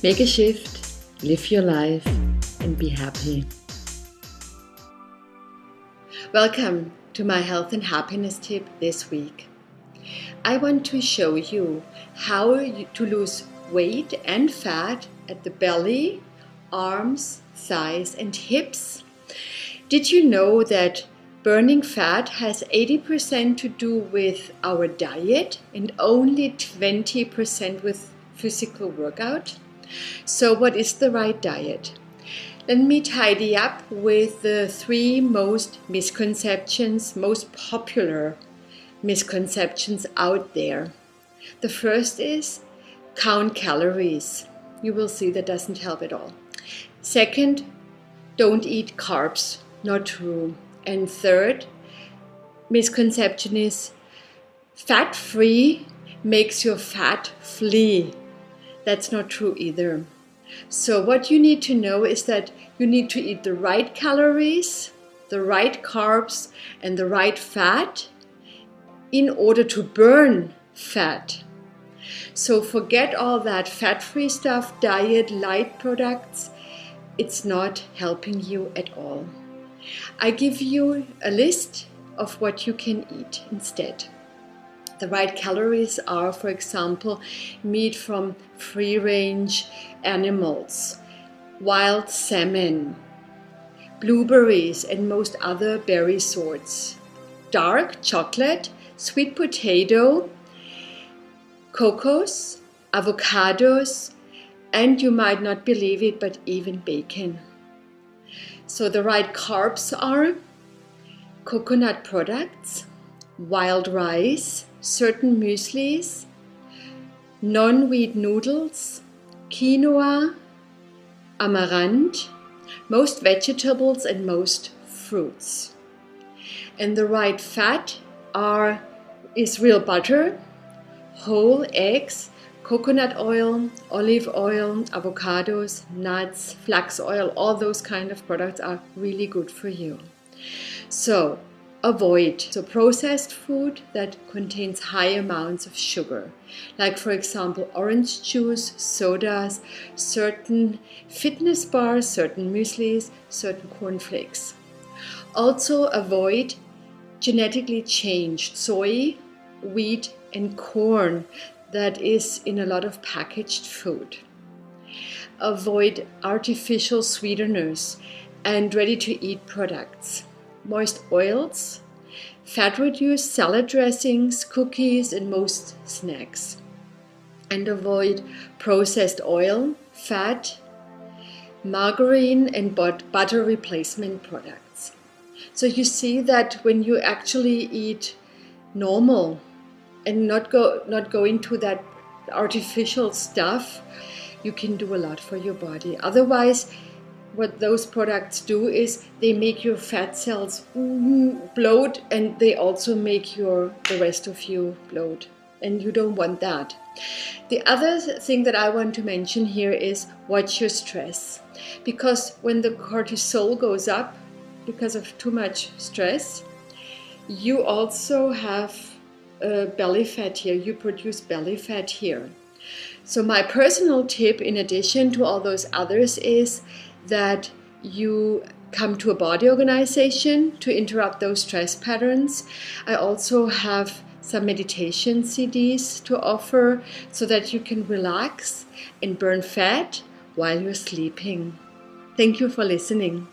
Make a shift, live your life, and be happy. Welcome to my health and happiness tip this week. I want to show you how to lose weight and fat at the belly, arms, thighs, and hips. Did you know that burning fat has 80% to do with our diet and only 20% with physical workout? So what is the right diet? Let me tidy up with the three most popular misconceptions out there. The first is count calories. You will see that doesn't help at all. Second, don't eat carbs. Not true. And third misconception is fat-free makes your fat flee. That's not true either. So what you need to know is that you need to eat the right calories, the right carbs, and the right fat in order to burn fat. So forget all that fat-free stuff, diet, light products. It's not helping you at all. I give you a list of what you can eat instead. The right calories are, for example, meat from free-range animals, wild salmon, blueberries and most other berry sorts, dark chocolate, sweet potato, cocos, avocados, and you might not believe it, but even bacon. So the right carbs are coconut products, wild rice, certain mueslis, non-wheat noodles, quinoa, amaranth, most vegetables and most fruits. And the right fat is real butter, whole eggs, coconut oil, olive oil, avocados, nuts, flax oil, all those kind of products are really good for you. So avoid processed food that contains high amounts of sugar, like for example orange juice, sodas, certain fitness bars, certain mueslis, certain cornflakes. Also avoid genetically changed soy, wheat and corn that is in a lot of packaged food. Avoid artificial sweeteners and ready-to-eat products. Moist oils, fat-reduced salad dressings, cookies, and most snacks. And avoid processed oil, fat, margarine, and butter replacement products. So you see that when you actually eat normal and not go into that artificial stuff, you can do a lot for your body. Otherwise, what those products do is they make your fat cells bloat, and they also make the rest of you bloat, and you don't want that. The other thing that I want to mention here is watch your stress, because when the cortisol goes up because of too much stress, you also have belly fat here. You produce belly fat here. So my personal tip, in addition to all those others, is that you come to a body organization to interrupt those stress patterns. I also have some meditation CDs to offer so that you can relax and burn fat while you're sleeping. Thank you for listening.